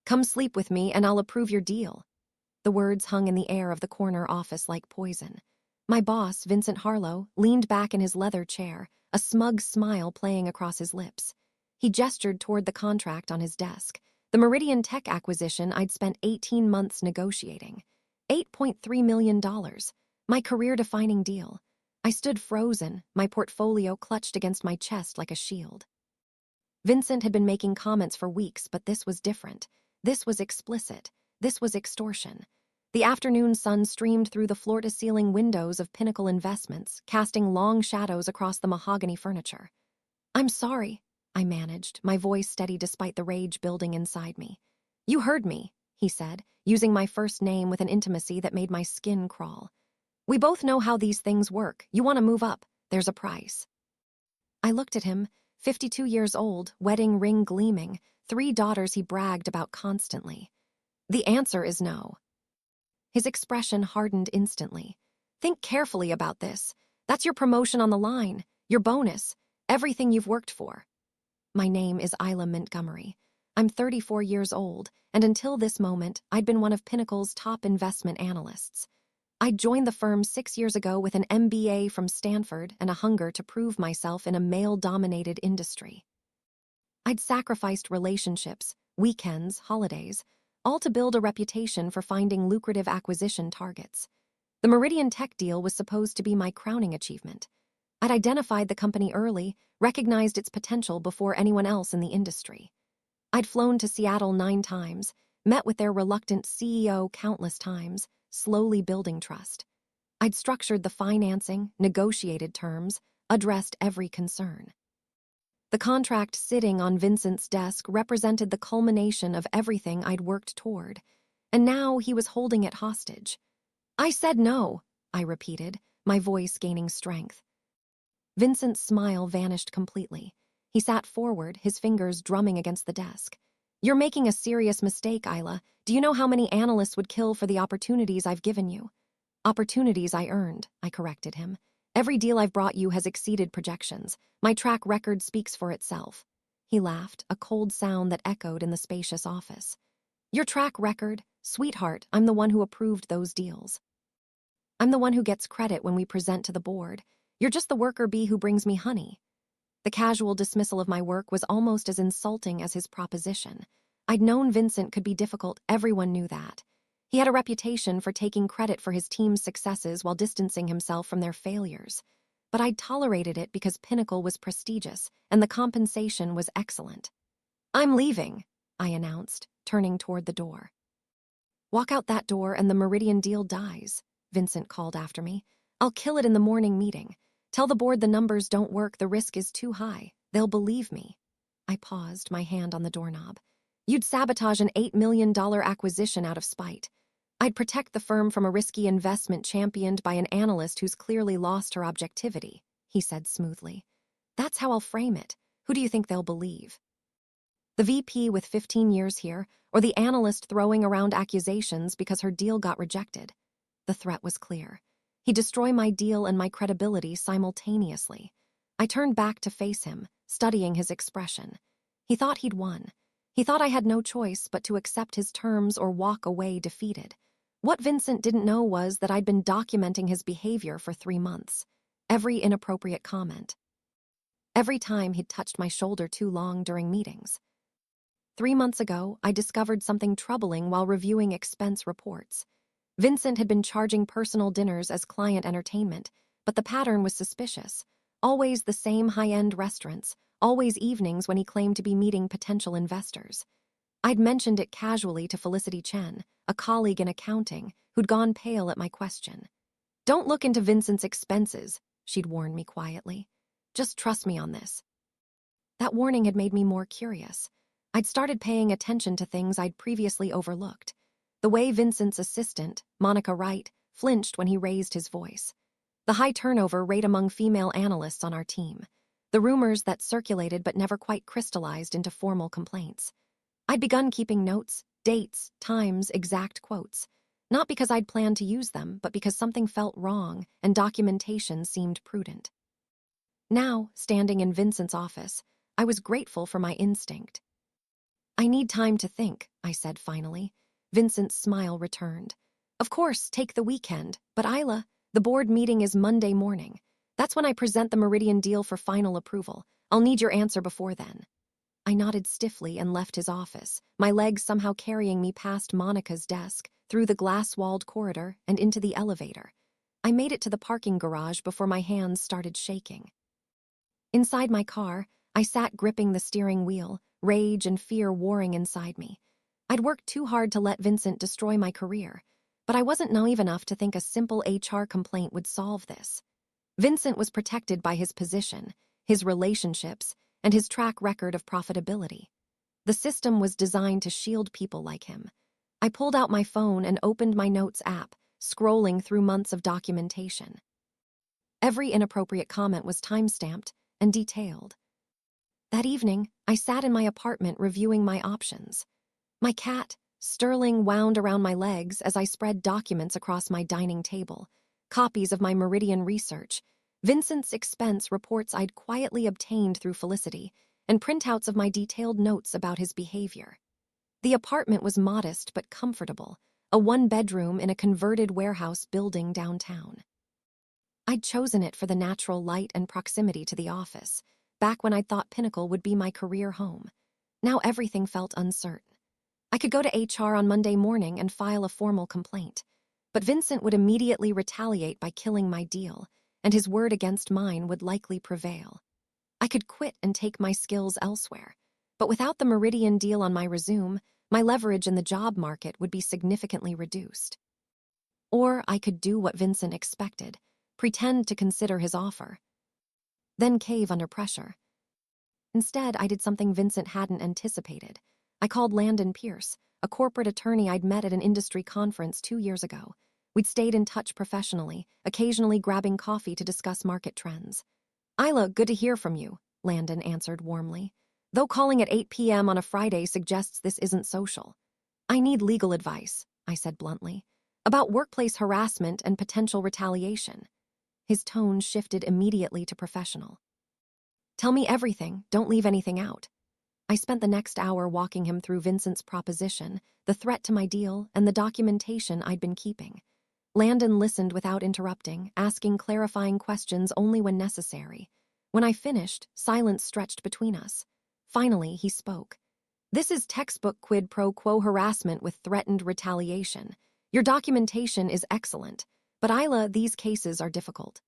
Come sleep with me and I'll approve your deal." The words hung in the air of the corner office like poison. My boss, Vincent Harlow, leaned back in his leather chair, a smug smile playing across his lips. He gestured toward the contract on his desk, the Meridian Tech acquisition I'd spent 18 months negotiating. $8.3 million, my career-defining deal. I stood frozen, my portfolio clutched against my chest like a shield. Vincent had been making comments for weeks, but this was different. This was explicit. This was extortion. The afternoon sun streamed through the floor-to-ceiling windows of Pinnacle Investments, casting long shadows across the mahogany furniture. "I'm sorry," I managed, my voice steady despite the rage building inside me. "You heard me," he said, using my first name with an intimacy that made my skin crawl. "We both know how these things work. You want to move up. There's a price." I looked at him, 52 years old, wedding ring gleaming, 3 daughters he bragged about constantly. "The answer is no." His expression hardened instantly. "Think carefully about this. That's your promotion on the line, your bonus, everything you've worked for." My name is Isla Montgomery. I'm 34 years old, and until this moment, I'd been one of Pinnacle's top investment analysts. I'd joined the firm 6 years ago with an MBA from Stanford and a hunger to prove myself in a male-dominated industry. I'd sacrificed relationships, weekends, holidays, all to build a reputation for finding lucrative acquisition targets. The Meridian Tech deal was supposed to be my crowning achievement. I'd identified the company early, recognized its potential before anyone else in the industry. I'd flown to Seattle 9 times, met with their reluctant CEO countless times, slowly building trust. I'd structured the financing, negotiated terms, addressed every concern. The contract sitting on Vincent's desk represented the culmination of everything I'd worked toward, and now he was holding it hostage. "I said no," I repeated, my voice gaining strength. Vincent's smile vanished completely. He sat forward, his fingers drumming against the desk. "You're making a serious mistake, Isla. Do you know how many analysts would kill for the opportunities I've given you?" "Opportunities I earned," I corrected him. "Every deal I've brought you has exceeded projections. My track record speaks for itself." He laughed, a cold sound that echoed in the spacious office. "Your track record? Sweetheart, I'm the one who approved those deals. I'm the one who gets credit when we present to the board. You're just the worker bee who brings me honey." The casual dismissal of my work was almost as insulting as his proposition. I'd known Vincent could be difficult, everyone knew that. He had a reputation for taking credit for his team's successes while distancing himself from their failures. But I'd tolerated it because Pinnacle was prestigious, and the compensation was excellent. "I'm leaving," I announced, turning toward the door. "Walk out that door and the Meridian deal dies," Vincent called after me. "I'll kill it in the morning meeting. Tell the board the numbers don't work, the risk is too high. They'll believe me." I paused, my hand on the doorknob. "You'd sabotage an $8 million acquisition out of spite. I'd protect the firm from a risky investment championed by an analyst who's clearly lost her objectivity," he said smoothly. "That's how I'll frame it. Who do you think they'll believe? The VP with 15 years here, or the analyst throwing around accusations because her deal got rejected?" The threat was clear. He'd destroy my deal and my credibility simultaneously. I turned back to face him, studying his expression. He thought he'd won. He thought I had no choice but to accept his terms or walk away defeated. What Vincent didn't know was that I'd been documenting his behavior for 3 months. Every inappropriate comment. Every time he'd touched my shoulder too long during meetings. 3 months ago, I discovered something troubling while reviewing expense reports. Vincent had been charging personal dinners as client entertainment, but the pattern was suspicious. Always the same high-end restaurants, always evenings when he claimed to be meeting potential investors. I'd mentioned it casually to Felicity Chen, a colleague in accounting, who'd gone pale at my question. "Don't look into Vincent's expenses," she'd warned me quietly. "Just trust me on this." That warning had made me more curious. I'd started paying attention to things I'd previously overlooked. The way Vincent's assistant, Monica Wright, flinched when he raised his voice. The high turnover rate among female analysts on our team. The rumors that circulated but never quite crystallized into formal complaints. I'd begun keeping notes, dates, times, exact quotes. Not because I'd planned to use them, but because something felt wrong and documentation seemed prudent. Now, standing in Vincent's office, I was grateful for my instinct. I need time to think, I said finally. Vincent's smile returned. Of course, take the weekend, but Isla, the board meeting is Monday morning. That's when I present the Meridian deal for final approval. I'll need your answer before then. I nodded stiffly and left his office, my legs somehow carrying me past Monica's desk, through the glass-walled corridor, and into the elevator. I made it to the parking garage before my hands started shaking. Inside my car, I sat gripping the steering wheel, rage and fear warring inside me. I'd worked too hard to let Vincent destroy my career, but I wasn't naive enough to think a simple HR complaint would solve this. Vincent was protected by his position, his relationships, and his track record of profitability. The system was designed to shield people like him. I pulled out my phone and opened my notes app, scrolling through months of documentation. Every inappropriate comment was time-stamped and detailed. That evening, I sat in my apartment reviewing my options. My cat, Sterling, wound around my legs as I spread documents across my dining table, copies of my Meridian research, Vincent's expense reports I'd quietly obtained through Felicity, and printouts of my detailed notes about his behavior. The apartment was modest but comfortable, a one-bedroom in a converted warehouse building downtown. I'd chosen it for the natural light and proximity to the office, back when I'd thought Pinnacle would be my career home. Now everything felt uncertain. I could go to HR on Monday morning and file a formal complaint, but Vincent would immediately retaliate by killing my deal, and his word against mine would likely prevail. I could quit and take my skills elsewhere, but without the Meridian deal on my resume, my leverage in the job market would be significantly reduced. Or I could do what Vincent expected, pretend to consider his offer, then cave under pressure. Instead, I did something Vincent hadn't anticipated. I called Landon Pierce, a corporate attorney I'd met at an industry conference 2 years ago. We'd stayed in touch professionally, occasionally grabbing coffee to discuss market trends. Isla, good to hear from you, Landon answered warmly. Though calling at 8 p.m. on a Friday suggests this isn't social. I need legal advice, I said bluntly, about workplace harassment and potential retaliation. His tone shifted immediately to professional. Tell me everything, don't leave anything out. I spent the next hour walking him through Vincent's proposition, the threat to my deal, and the documentation I'd been keeping. Landon listened without interrupting, asking clarifying questions only when necessary. When I finished, silence stretched between us. Finally, he spoke. This is textbook quid pro quo harassment with threatened retaliation. Your documentation is excellent, but Isla, these cases are difficult.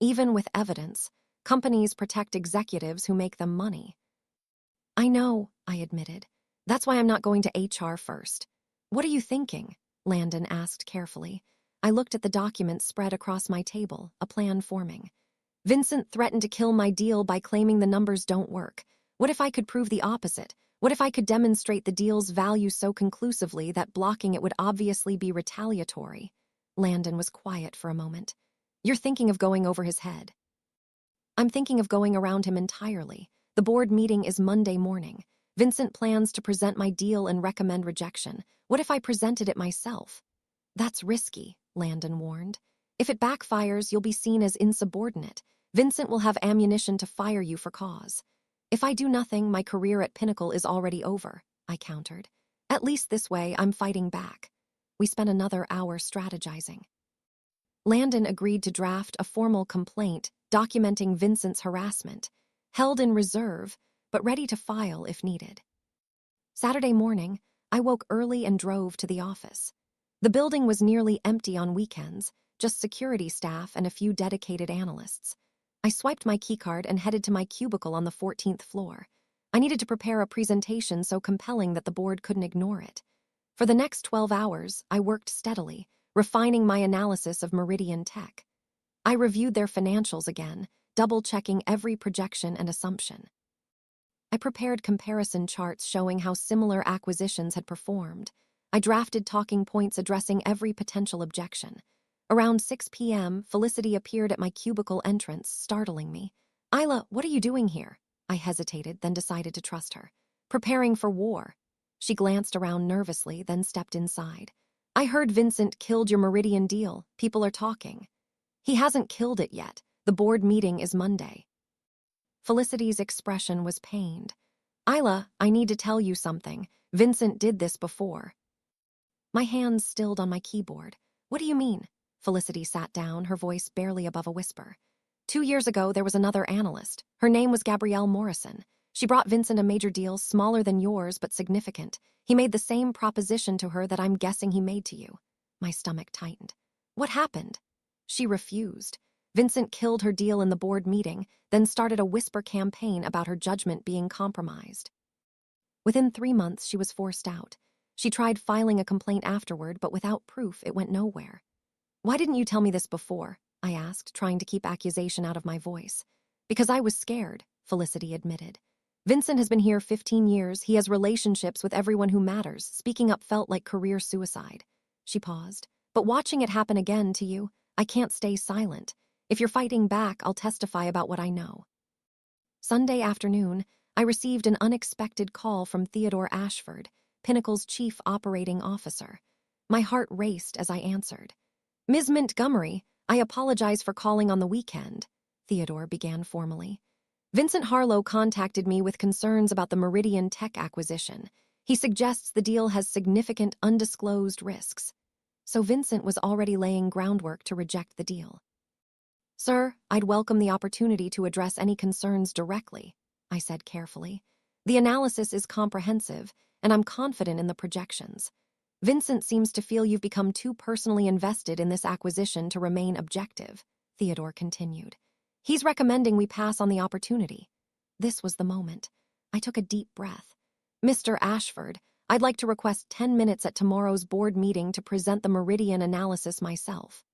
Even with evidence, companies protect executives who make them money. I know, I admitted. That's why I'm not going to HR first. What are you thinking? Landon asked carefully. I looked at the documents spread across my table, a plan forming. Vincent threatened to kill my deal by claiming the numbers don't work. What if I could prove the opposite? What if I could demonstrate the deal's value so conclusively that blocking it would obviously be retaliatory? Landon was quiet for a moment. You're thinking of going over his head. I'm thinking of going around him entirely. The board meeting is Monday morning. Vincent plans to present my deal and recommend rejection. What if I presented it myself? That's risky, Landon warned. If it backfires, you'll be seen as insubordinate. Vincent will have ammunition to fire you for cause. If I do nothing, my career at Pinnacle is already over, I countered. At least this way, I'm fighting back. We spent another hour strategizing. Landon agreed to draft a formal complaint documenting Vincent's harassment, held in reserve, but ready to file if needed. Saturday morning, I woke early and drove to the office. The building was nearly empty on weekends, just security staff and a few dedicated analysts. I swiped my keycard and headed to my cubicle on the 14th floor. I needed to prepare a presentation so compelling that the board couldn't ignore it. For the next 12 hours, I worked steadily, refining my analysis of Meridian Tech. I reviewed their financials again, double-checking every projection and assumption. I prepared comparison charts showing how similar acquisitions had performed. I drafted talking points addressing every potential objection. Around 6 p.m., Felicity appeared at my cubicle entrance, startling me. Isla, what are you doing here? I hesitated, then decided to trust her. Preparing for war. She glanced around nervously, then stepped inside. I heard Vincent killed your Meridian deal. People are talking. He hasn't killed it yet. The board meeting is Monday. Felicity's expression was pained. Isla, I need to tell you something. Vincent did this before. My hands stilled on my keyboard. What do you mean? Felicity sat down, her voice barely above a whisper. 2 years ago, there was another analyst. Her name was Gabrielle Morrison. She brought Vincent a major deal, smaller than yours, but significant. He made the same proposition to her that I'm guessing he made to you. My stomach tightened. What happened? She refused. Vincent killed her deal in the board meeting, then started a whisper campaign about her judgment being compromised. Within 3 months, she was forced out. She tried filing a complaint afterward, but without proof, it went nowhere. Why didn't you tell me this before? I asked, trying to keep accusation out of my voice. Because I was scared, Felicity admitted. Vincent has been here 15 years. He has relationships with everyone who matters. Speaking up felt like career suicide. She paused. But watching it happen again to you, I can't stay silent. If you're fighting back, I'll testify about what I know. Sunday afternoon, I received an unexpected call from Theodore Ashford, Pinnacle's chief operating officer. My heart raced as I answered. Ms. Montgomery, I apologize for calling on the weekend, Theodore began formally. Vincent Harlow contacted me with concerns about the Meridian Tech acquisition. He suggests the deal has significant undisclosed risks. So Vincent was already laying groundwork to reject the deal. Sir, I'd welcome the opportunity to address any concerns directly, I said carefully. The analysis is comprehensive, and I'm confident in the projections. Vincent seems to feel you've become too personally invested in this acquisition to remain objective, Theodore continued. He's recommending we pass on the opportunity. This was the moment. I took a deep breath. Mr. Ashford, I'd like to request 10 minutes at tomorrow's board meeting to present the Meridian analysis myself.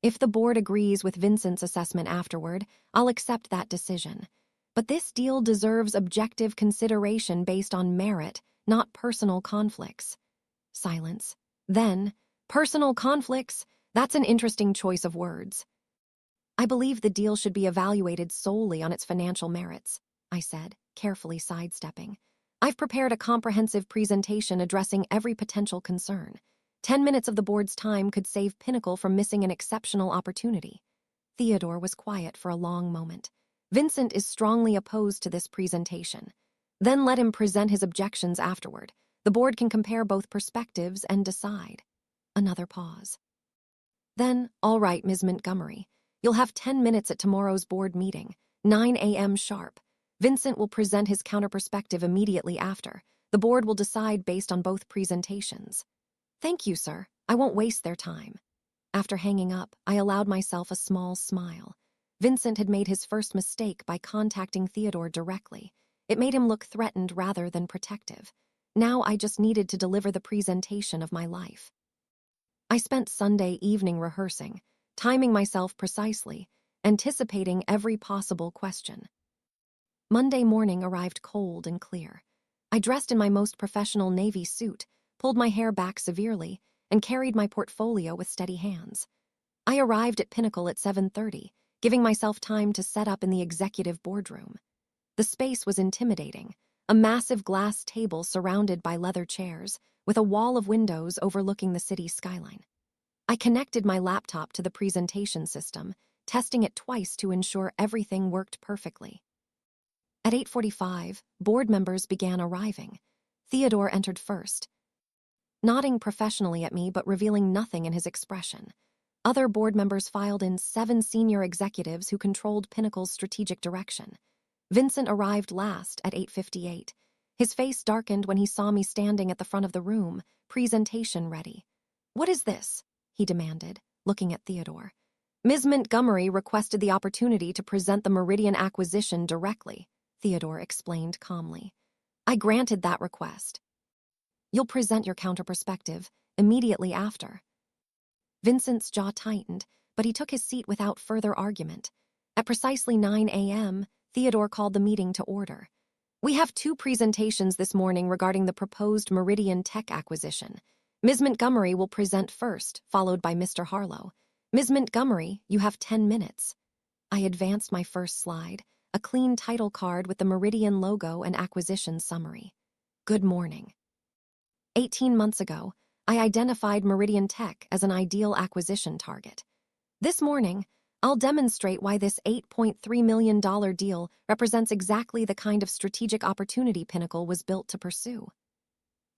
If the board agrees with Vincent's assessment afterward, I'll accept that decision. But this deal deserves objective consideration based on merit, not personal conflicts. Silence. Then, personal conflicts? That's an interesting choice of words. I believe the deal should be evaluated solely on its financial merits, I said, carefully sidestepping. I've prepared a comprehensive presentation addressing every potential concern. 10 minutes of the board's time could save Pinnacle from missing an exceptional opportunity. Theodore was quiet for a long moment. Vincent is strongly opposed to this presentation. Then let him present his objections afterward. The board can compare both perspectives and decide. Another pause. Then, all right, Ms. Montgomery. You'll have 10 minutes at tomorrow's board meeting, 9 a.m. sharp. Vincent will present his counterperspective immediately after. The board will decide based on both presentations. Thank you, sir. I won't waste their time. After hanging up, I allowed myself a small smile. Vincent had made his first mistake by contacting Theodore directly. It made him look threatened rather than protective. Now I just needed to deliver the presentation of my life. I spent Sunday evening rehearsing, timing myself precisely, anticipating every possible question. Monday morning arrived cold and clear. I dressed in my most professional navy suit, pulled my hair back severely, and carried my portfolio with steady hands. I arrived at Pinnacle at 7:30, giving myself time to set up in the executive boardroom. The space was intimidating, a massive glass table surrounded by leather chairs, with a wall of windows overlooking the city skyline. I connected my laptop to the presentation system, testing it twice to ensure everything worked perfectly. At 8:45, board members began arriving. Theodore entered first, nodding professionally at me but revealing nothing in his expression. Other board members filed in, 7 senior executives who controlled Pinnacle's strategic direction. Vincent arrived last at 8:58. His face darkened when he saw me standing at the front of the room, presentation ready. What is this? He demanded, looking at Theodore. Ms. Montgomery requested the opportunity to present the Meridian acquisition directly, Theodore explained calmly. I granted that request. You'll present your counter-perspective immediately after. Vincent's jaw tightened, but he took his seat without further argument. At precisely 9 a.m., Theodore called the meeting to order. We have 2 presentations this morning regarding the proposed Meridian Tech acquisition. Ms. Montgomery will present first, followed by Mr. Harlow. Ms. Montgomery, you have 10 minutes. I advanced my first slide, a clean title card with the Meridian logo and acquisition summary. Good morning. 18 months ago, I identified Meridian Tech as an ideal acquisition target. This morning, I'll demonstrate why this $8.3 million deal represents exactly the kind of strategic opportunity Pinnacle was built to pursue.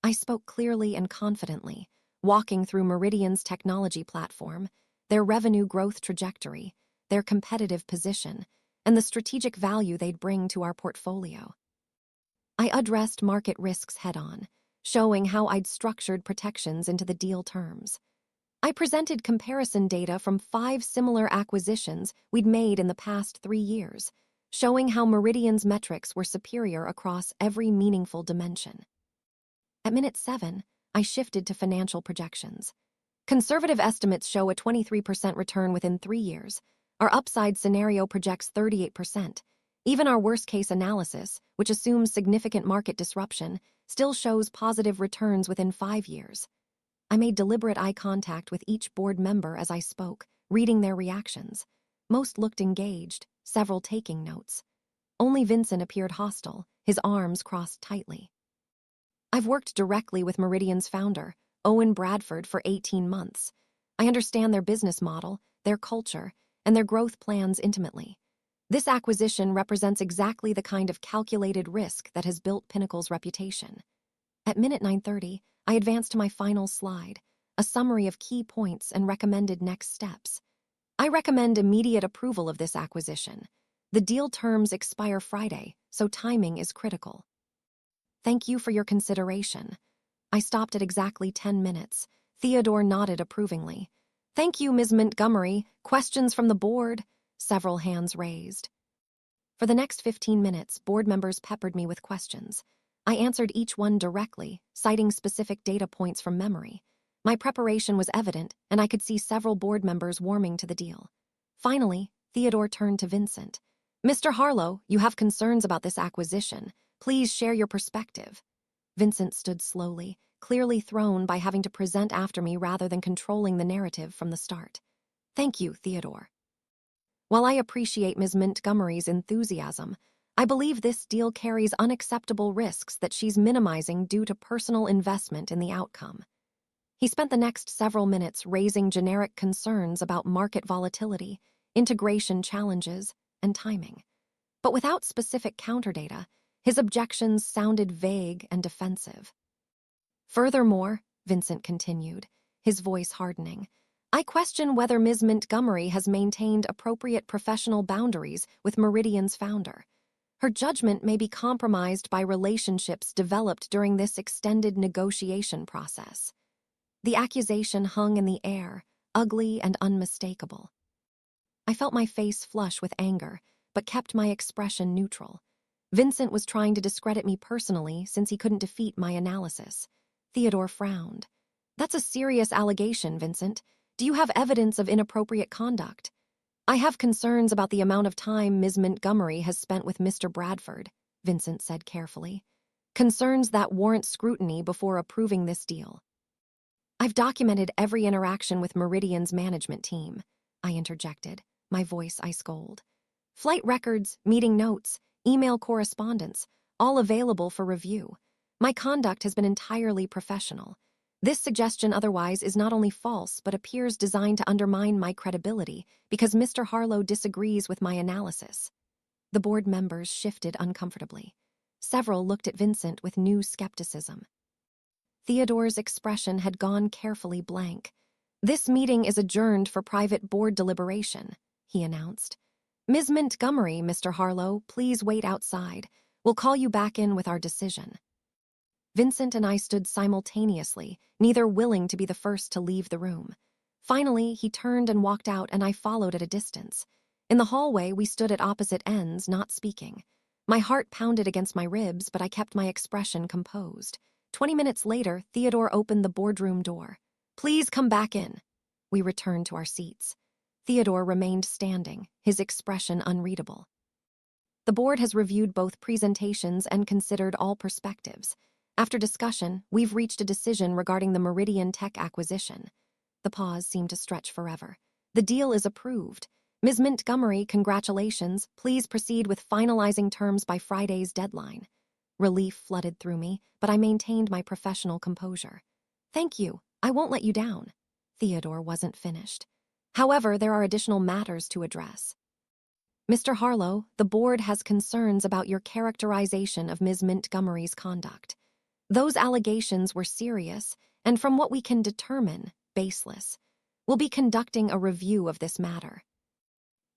I spoke clearly and confidently, walking through Meridian's technology platform, their revenue growth trajectory, their competitive position, and the strategic value they'd bring to our portfolio. I addressed market risks head-on, showing how I'd structured protections into the deal terms. I presented comparison data from 5 similar acquisitions we'd made in the past 3 years, showing how Meridian's metrics were superior across every meaningful dimension. At minute 7, I shifted to financial projections. Conservative estimates show a 23% return within 3 years. Our upside scenario projects 38%. Even our worst-case analysis, which assumes significant market disruption, still shows positive returns within 5 years. I made deliberate eye contact with each board member as I spoke, reading their reactions. Most looked engaged, several taking notes. Only Vincent appeared hostile, his arms crossed tightly. I've worked directly with Meridian's founder, Owen Bradford, for 18 months. I understand their business model, their culture, and their growth plans intimately. This acquisition represents exactly the kind of calculated risk that has built Pinnacle's reputation. At minute 9:30, I advanced to my final slide, a summary of key points and recommended next steps. I recommend immediate approval of this acquisition. The deal terms expire Friday, so timing is critical. Thank you for your consideration. I stopped at exactly 10 minutes. Theodore nodded approvingly. Thank you, Ms. Montgomery. Questions from the board? Several hands raised. For the next 15 minutes, board members peppered me with questions. I answered each one directly, citing specific data points from memory. My preparation was evident, and I could see several board members warming to the deal. Finally, Theodore turned to Vincent. Mr. Harlow, you have concerns about this acquisition. Please share your perspective. Vincent stood slowly, clearly thrown by having to present after me rather than controlling the narrative from the start. Thank you, Theodore. While I appreciate Ms. Montgomery's enthusiasm, I believe this deal carries unacceptable risks that she's minimizing due to personal investment in the outcome. He spent the next several minutes raising generic concerns about market volatility, integration challenges, and timing. But without specific counterdata, his objections sounded vague and defensive. Furthermore, Vincent continued, his voice hardening, I question whether Ms. Montgomery has maintained appropriate professional boundaries with Meridian's founder. Her judgment may be compromised by relationships developed during this extended negotiation process. The accusation hung in the air, ugly and unmistakable. I felt my face flush with anger, but kept my expression neutral. Vincent was trying to discredit me personally since he couldn't defeat my analysis. Theodore frowned. That's a serious allegation, Vincent. Do you have evidence of inappropriate conduct? I have concerns about the amount of time Ms. Montgomery has spent with Mr. Bradford, Vincent said carefully. Concerns that warrant scrutiny before approving this deal. I've documented every interaction with Meridian's management team, I interjected, my voice ice cold. Flight records, meeting notes, email correspondence, all available for review. My conduct has been entirely professional. This suggestion otherwise is not only false but appears designed to undermine my credibility because Mr. Harlow disagrees with my analysis. The board members shifted uncomfortably. Several looked at Vincent with new skepticism. Theodore's expression had gone carefully blank. This meeting is adjourned for private board deliberation, he announced. Ms. Montgomery, Mr. Harlow, please wait outside. We'll call you back in with our decision. Vincent and I stood simultaneously, neither willing to be the first to leave the room. Finally, he turned and walked out, and I followed at a distance. In the hallway, we stood at opposite ends, not speaking. My heart pounded against my ribs, but I kept my expression composed. 20 minutes later, Theodore opened the boardroom door. Please come back in. We returned to our seats. Theodore remained standing, his expression unreadable. The board has reviewed both presentations and considered all perspectives. After discussion, we've reached a decision regarding the Meridian Tech acquisition. The pause seemed to stretch forever. The deal is approved. Ms. Montgomery, congratulations. Please proceed with finalizing terms by Friday's deadline. Relief flooded through me, but I maintained my professional composure. Thank you. I won't let you down. Theodore wasn't finished. However, there are additional matters to address. Mr. Harlow, the board has concerns about your characterization of Ms. Montgomery's conduct. Those allegations were serious, and from what we can determine, baseless. We'll be conducting a review of this matter.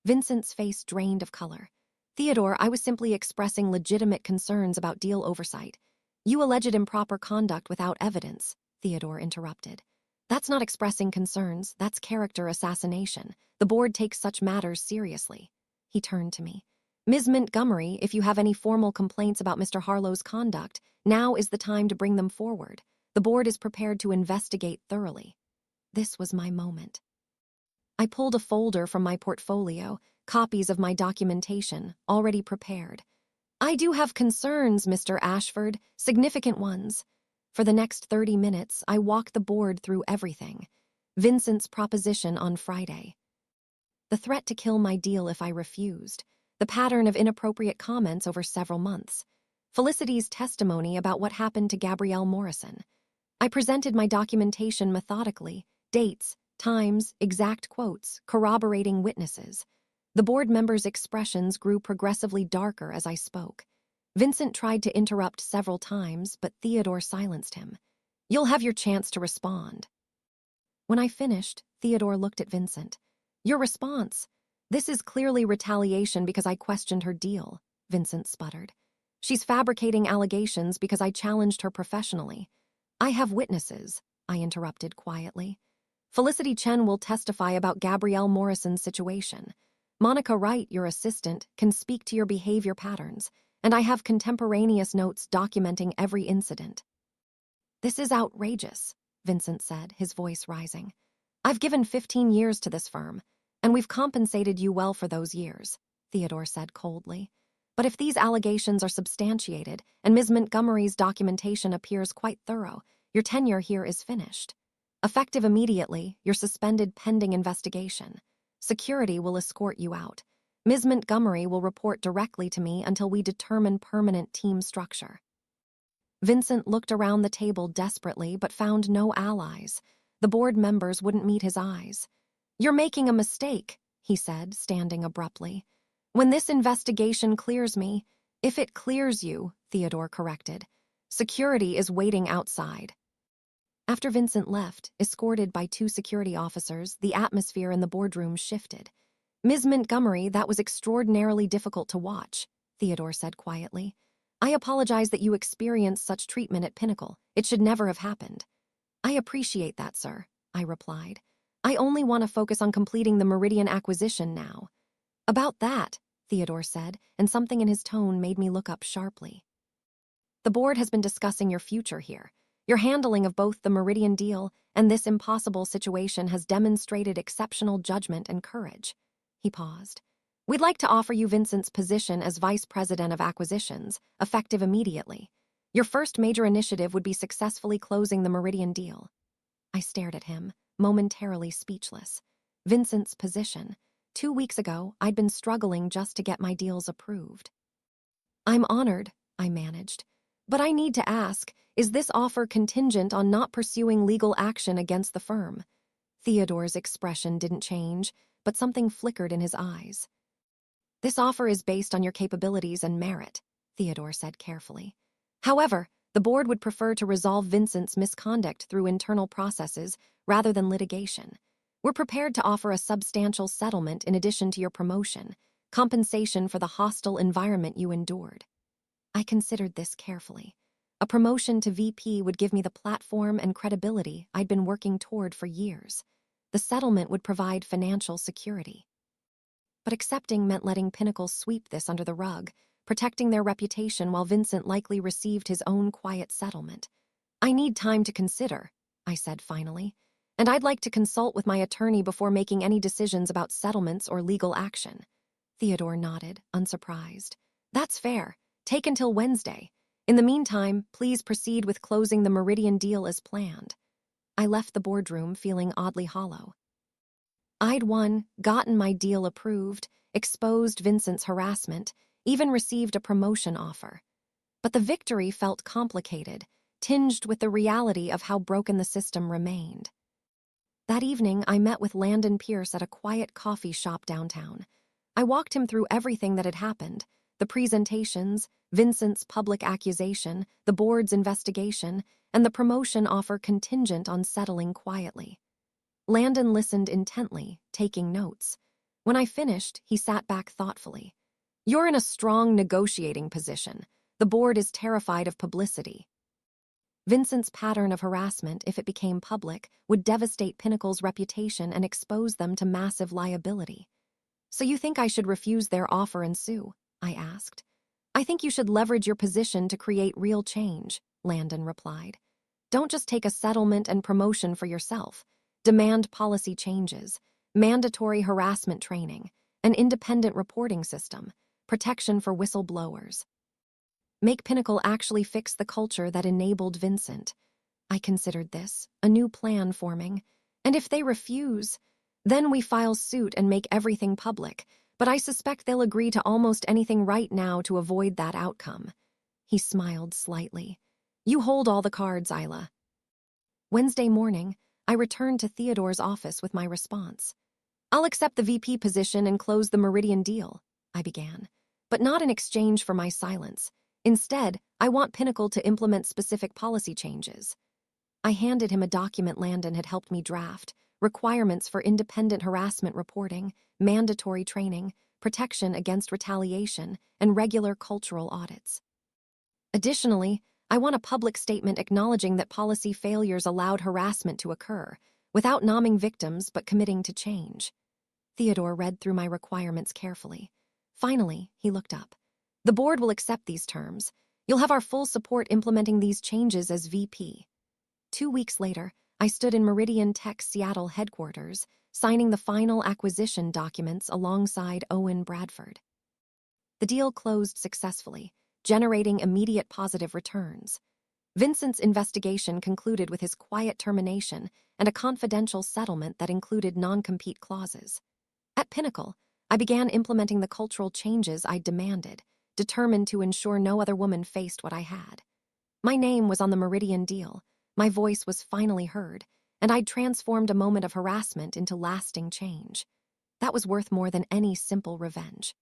Vincent's face drained of color. Theodore, I was simply expressing legitimate concerns about deal oversight. You alleged improper conduct without evidence, Theodore interrupted. That's not expressing concerns, that's character assassination. The board takes such matters seriously. He turned to me. Ms. Montgomery, if you have any formal complaints about Mr. Harlow's conduct, now is the time to bring them forward. The board is prepared to investigate thoroughly. This was my moment. I pulled a folder from my portfolio, copies of my documentation, already prepared. I do have concerns, Mr. Ashford, significant ones. For the next 30 minutes, I walked the board through everything. Vincent's proposition on Friday. The threat to kill my deal if I refused. The pattern of inappropriate comments over several months. Felicity's testimony about what happened to Gabrielle Morrison. I presented my documentation methodically, dates, times, exact quotes, corroborating witnesses. The board members' expressions grew progressively darker as I spoke. Vincent tried to interrupt several times, but Theodore silenced him. You'll have your chance to respond. When I finished, Theodore looked at Vincent. Your response. This is clearly retaliation because I questioned her deal, Vincent sputtered. She's fabricating allegations because I challenged her professionally. I have witnesses, I interrupted quietly. Felicity Chen will testify about Gabrielle Morrison's situation. Monica Wright, your assistant, can speak to your behavior patterns, and I have contemporaneous notes documenting every incident. This is outrageous, Vincent said, his voice rising. I've given 15 years to this firm, and we've compensated you well for those years, Theodore said coldly. But if these allegations are substantiated and Ms. Montgomery's documentation appears quite thorough, your tenure here is finished. Effective immediately, you're suspended pending investigation. Security will escort you out. Ms. Montgomery will report directly to me until we determine permanent team structure. Vincent looked around the table desperately but found no allies. The board members wouldn't meet his eyes. You're making a mistake, he said, standing abruptly. When this investigation clears me, if it clears you, Theodore corrected, security is waiting outside. After Vincent left, escorted by 2 security officers, the atmosphere in the boardroom shifted. Ms. Montgomery, that was extraordinarily difficult to watch, Theodore said quietly. I apologize that you experienced such treatment at Pinnacle. It should never have happened. I appreciate that, sir, I replied. I only want to focus on completing the Meridian acquisition now. About that, Theodore said, and something in his tone made me look up sharply. The board has been discussing your future here. Your handling of both the Meridian deal and this impossible situation has demonstrated exceptional judgment and courage. He paused. We'd like to offer you Vincent's position as Vice President of Acquisitions, effective immediately. Your first major initiative would be successfully closing the Meridian deal. I stared at him, momentarily speechless. Vincent's position. 2 weeks ago, I'd been struggling just to get my deals approved. I'm honored, I managed. But I need to ask, is this offer contingent on not pursuing legal action against the firm? Theodore's expression didn't change, but something flickered in his eyes. This offer is based on your capabilities and merit, Theodore said carefully. However, the board would prefer to resolve Vincent's misconduct through internal processes rather than litigation. We're prepared to offer a substantial settlement in addition to your promotion, compensation for the hostile environment you endured. I considered this carefully. A promotion to VP would give me the platform and credibility I'd been working toward for years. The settlement would provide financial security. But accepting meant letting Pinnacle sweep this under the rug, protecting their reputation while Vincent likely received his own quiet settlement. I need time to consider, I said finally, and I'd like to consult with my attorney before making any decisions about settlements or legal action. Theodore nodded, unsurprised. That's fair. Take until Wednesday. In the meantime, please proceed with closing the Meridian deal as planned. I left the boardroom feeling oddly hollow. I'd won, gotten my deal approved, exposed Vincent's harassment, even received a promotion offer. But the victory felt complicated, tinged with the reality of how broken the system remained. That evening, I met with Landon Pierce at a quiet coffee shop downtown. I walked him through everything that had happened: the presentations, Vincent's public accusation, the board's investigation, and the promotion offer contingent on settling quietly. Landon listened intently, taking notes. When I finished, he sat back thoughtfully. "You're in a strong negotiating position. The board is terrified of publicity. Vincent's pattern of harassment, if it became public, would devastate Pinnacle's reputation and expose them to massive liability. So you think I should refuse their offer and sue?" I asked. "I think you should leverage your position to create real change," Landon replied. "Don't just take a settlement and promotion for yourself. Demand policy changes, mandatory harassment training, an independent reporting system, protection for whistleblowers. Make Pinnacle actually fix the culture that enabled Vincent." I considered this, a new plan forming. "And if they refuse, then we file suit and make everything public, but I suspect they'll agree to almost anything right now to avoid that outcome." He smiled slightly. "You hold all the cards, Isla." Wednesday morning, I returned to Theodore's office with my response. "I'll accept the VP position and close the Meridian deal," I began, "but not in exchange for my silence. Instead, I want Pinnacle to implement specific policy changes." I handed him a document Landon had helped me draft: requirements for independent harassment reporting, mandatory training, protection against retaliation, and regular cultural audits. Additionally, I want a public statement acknowledging that policy failures allowed harassment to occur, without naming victims but committing to change. Theodore read through my requirements carefully. Finally, he looked up. "The board will accept these terms. You'll have our full support implementing these changes as VP." 2 weeks later, I stood in Meridian Tech's Seattle headquarters, signing the final acquisition documents alongside Owen Bradford. The deal closed successfully, generating immediate positive returns. Vincent's investigation concluded with his quiet termination and a confidential settlement that included non-compete clauses. At Pinnacle, I began implementing the cultural changes I demanded, determined to ensure no other woman faced what I had. My name was on the Meridian deal, my voice was finally heard, and I'd transformed a moment of harassment into lasting change. That was worth more than any simple revenge.